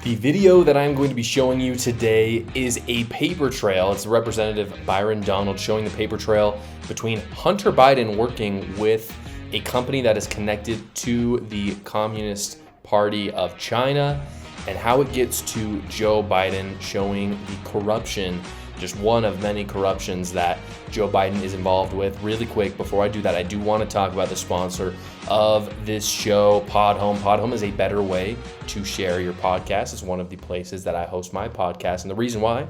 The video that I'm going to be showing you today is a paper trail. It's Representative Byron Donalds showing the paper trail between Hunter Biden working with a company that is connected to the Communist Party of China and how it gets to Joe Biden, showing the corruption, just one of many corruptions that Joe Biden is involved with. Really quick, before I do that, I do want to talk about the sponsor of this show, Podhome. Podhome is a better way to share your podcast. It's one of the places that I host my podcast. And the reason why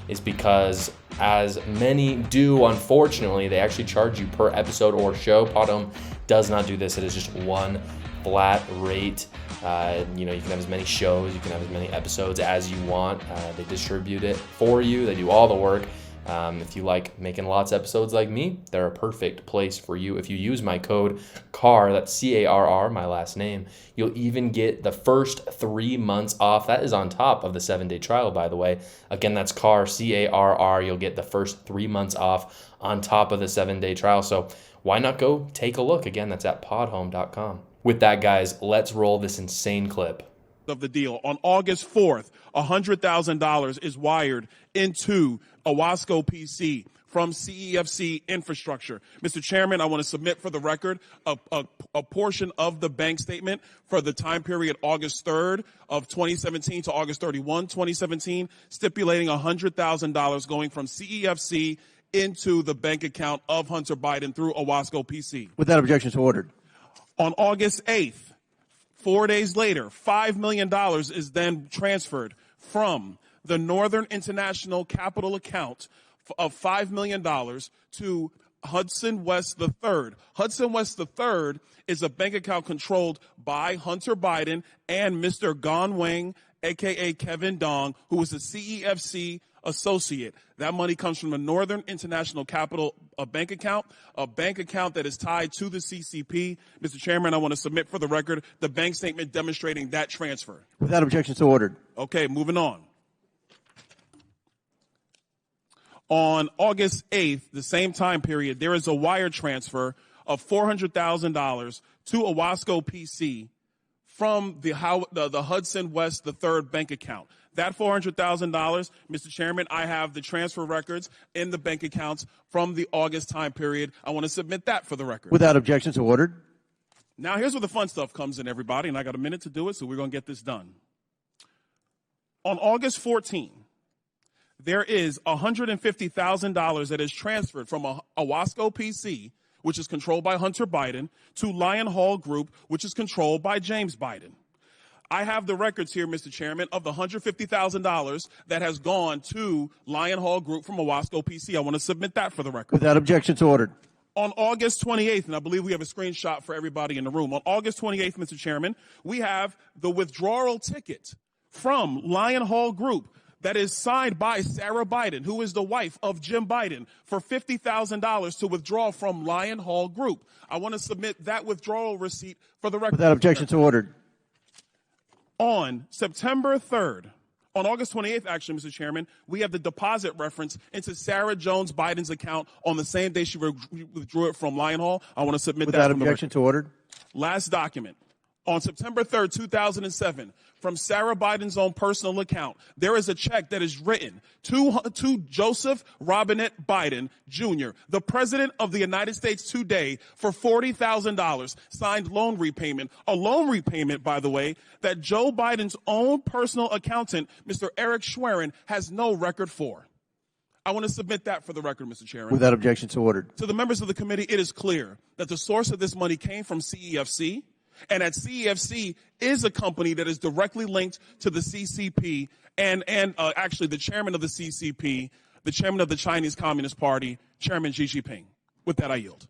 is because, as many do, unfortunately, they actually charge you per episode or show. Podhome does not do this. It is just one flat rate. You can have as many shows, you can have as many episodes as you want. They distribute it for you. They do all the work. If you like making lots of episodes like me, they're a perfect place for you. If you use my code CARR, that's C-A-R-R, my last name, you'll even get the first 3 months off. That is on top of the 7-day trial, by the way. Again, that's CARR, C-A-R-R. You'll get the first 3 months off on top of the 7-day trial. So why not go take a look? Again, that's at podhome.com. With that, guys, let's roll this insane clip. Of the deal. On August 4th, $100,000 is wired into Owasco PC from CEFC Infrastructure. Mr. Chairman, I want to submit for the record a portion of the bank statement for the time period August 3rd of 2017 to August 31, 2017, stipulating $100,000 going from CEFC into the bank account of Hunter Biden through Owasco PC. Without objection, so ordered. On August 8th, 4 days later, $5 million is then transferred from the Northern International Capital account of $5 million to Hudson West III. Hudson West III is a bank account controlled by Hunter Biden and Mr. Gong Wang, a.k.a. Kevin Dong, who is a CEFC associate. That money comes from the Northern International Capital bank account that is tied to the CCP. Mr. Chairman, I want to submit for the record the bank statement demonstrating that transfer. Without objection, so ordered. Okay, moving on. On August 8th, the same time period, there is a wire transfer of $400,000 to Owasco PC from the Hudson West III bank account. That $400,000, Mr. Chairman, I have the transfer records in the bank accounts from the August time period. I want to submit that for the record. Without objection, so ordered. Now, here's where the fun stuff comes in, everybody, and I got a minute to do it, so we're going to get this done. On August 14, there is $150,000 that is transferred from Owasco PC, which is controlled by Hunter Biden, to Lion Hall Group, which is controlled by James Biden. I have the records here, Mr. Chairman, of the $150,000 that has gone to Lion Hall Group from Owasco PC. I want to submit that for the record. Without objection, so ordered. On August 28th, and I believe we have a screenshot for everybody in the room. On August 28th, Mr. Chairman, we have the withdrawal ticket from Lion Hall Group that is signed by Sarah Biden, who is the wife of Jim Biden, for $50,000 to withdraw from Lion Hall Group. I want to submit that withdrawal receipt for the record. Without objection, so ordered. On September 3rd, on August 28th, actually, Mr. Chairman, we have the deposit reference into Sarah Jones Biden's account on the same day she withdrew it from Lion Hall. I want to submit that. Without objection, so ordered. Last document. On September 3rd, 2007, from Sarah Biden's own personal account, there is a check that is written to Joseph Robinette Biden, Jr., the President of the United States today, for $40,000, signed loan repayment. A loan repayment, by the way, that Joe Biden's own personal accountant, Mr. Eric Schwerin, has no record for. I want to submit that for the record, Mr. Chairman. Without objection, so ordered. To the members of the committee, it is clear that the source of this money came from CEFC, and that CEFC is a company that is directly linked to the CCP and actually the chairman of the CCP, the chairman of the Chinese Communist Party, Chairman Xi Jinping. With that, I yield.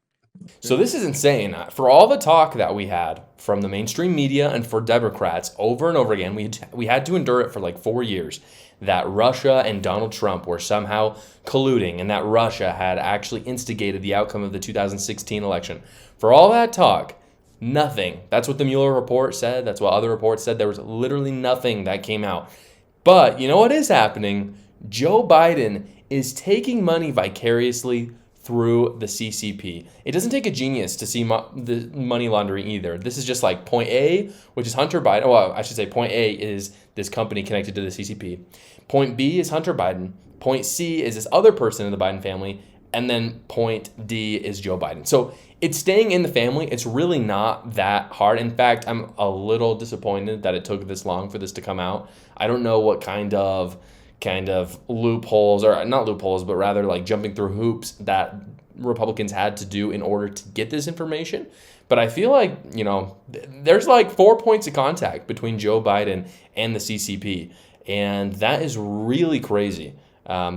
So this is insane. For all the talk that we had from the mainstream media and for Democrats over and over again, we had to endure it for like 4 years, that Russia and Donald Trump were somehow colluding and that Russia had actually instigated the outcome of the 2016 election. For all that talk, nothing. That's what the Mueller report said. That's what other reports said. There was literally nothing that came out. But you know what is happening? Joe Biden is taking money vicariously through the CCP. It doesn't take a genius to see the money laundering either. This is just like point A, which is Hunter Biden. Well, I should say point A is this company connected to the CCP. Point B is Hunter Biden. Point C is this other person in the Biden family. And then point D is Joe Biden. So it's staying in the family. It's really not that hard. In fact, I'm a little disappointed that it took this long for this to come out. I don't know what kind of loopholes, or not loopholes, but rather like jumping through hoops that Republicans had to do in order to get this information. But I feel like, you know, there's like 4 points of contact between Joe Biden and the CCP. And that is really crazy.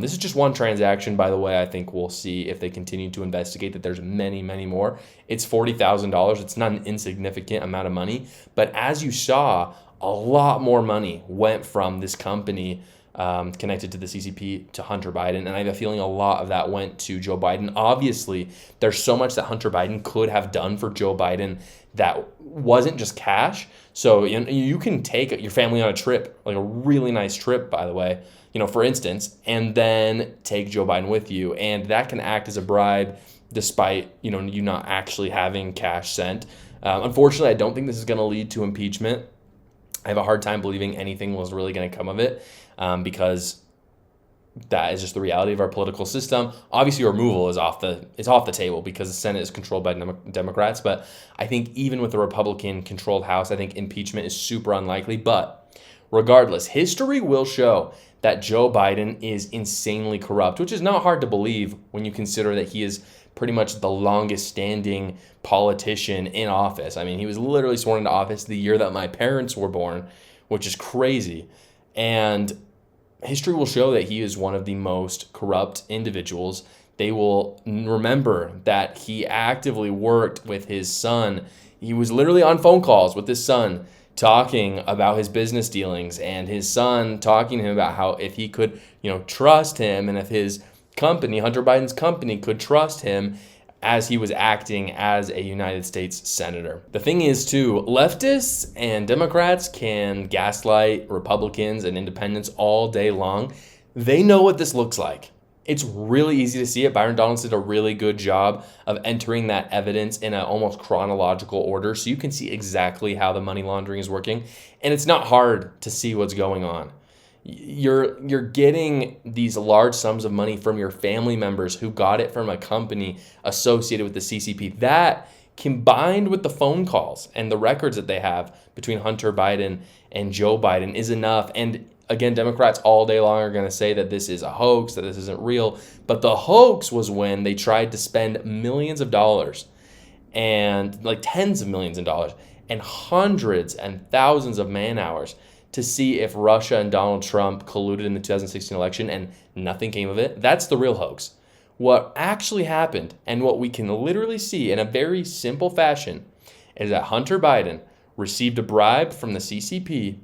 This is just one transaction, by the way. I think we'll see if they continue to investigate that there's many, many more. It's $40,000. It's not an insignificant amount of money. But as you saw, a lot more money went from this company connected to the CCP to Hunter Biden. And I have a feeling a lot of that went to Joe Biden. Obviously, there's so much that Hunter Biden could have done for Joe Biden that wasn't just cash. So you can take your family on a trip, like a really nice trip, by the way, you know, for instance, and then take Joe Biden with you. And that can act as a bribe despite, you know, you not actually having cash sent. Unfortunately, I don't think this is going to lead to impeachment. I have a hard time believing anything was really going to come of it because that is just the reality of our political system. Obviously, removal is off the table because the Senate is controlled by Democrats. But I think even with a Republican-controlled House, I think impeachment is super unlikely. But regardless, history will show that Joe Biden is insanely corrupt, which is not hard to believe when you consider that he is pretty much the longest standing politician in office. I mean, he was literally sworn into office the year that my parents were born, which is crazy. And history will show that he is one of the most corrupt individuals. They will remember that he actively worked with his son. He was literally on phone calls with his son talking about his business dealings, and his son talking to him about how if he could, you know, trust him, and if his company, Hunter Biden's company, could trust him as he was acting as a United States senator. The thing is, too, leftists and Democrats can gaslight Republicans and independents all day long. They know what this looks like. It's really easy to see it. Byron Donalds did a really good job of entering that evidence in an almost chronological order, so you can see exactly how the money laundering is working. And it's not hard to see what's going on. You're getting these large sums of money from your family members who got it from a company associated with the CCP. That, combined with the phone calls and the records that they have between Hunter Biden and Joe Biden, is enough. And again, Democrats all day long are going to say that this is a hoax, that this isn't real. But the hoax was when they tried to spend millions of dollars, and like tens of millions of dollars, and hundreds and thousands of man hours to see if Russia and Donald Trump colluded in the 2016 election, and nothing came of it. That's the real hoax. What actually happened, and what we can literally see in a very simple fashion, is that Hunter Biden received a bribe from the CCP,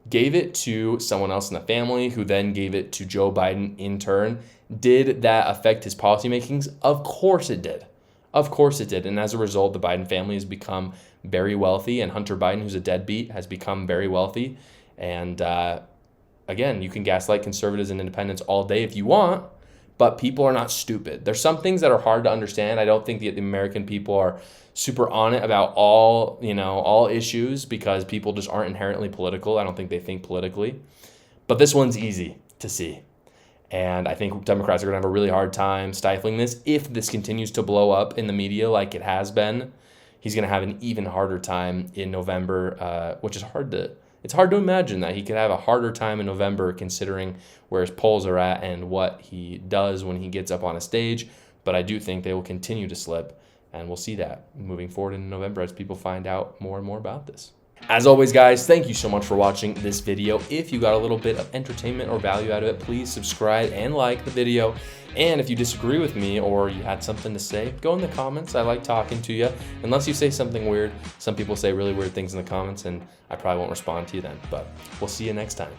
gave it to someone else in the family, who then gave it to Joe Biden in turn. Did that affect his policy makings? Of course it did. Of course it did. And as a result, the Biden family has become very wealthy, and Hunter Biden, who's a deadbeat, has become very wealthy. And again, you can gaslight conservatives and independents all day if you want, but people are not stupid. There's some things that are hard to understand. I don't think the American people are super on it about all issues, because people just aren't inherently political. I don't think they think politically. But this one's easy to see. And I think Democrats are going to have a really hard time stifling this. If this continues to blow up in the media like it has been, he's going to have an even harder time in November, which is it's hard to imagine that he could have a harder time in November, considering where his polls are at and what he does when he gets up on a stage. But I do think they will continue to slip, and we'll see that moving forward in November as people find out more and more about this. As always, guys, thank you so much for watching this video. If you got a little bit of entertainment or value out of it, please subscribe and like the video. And if you disagree with me or you had something to say, go in the comments. I like talking to you. Unless you say something weird. Some people say really weird things in the comments, and I probably won't respond to you then. But we'll see you next time.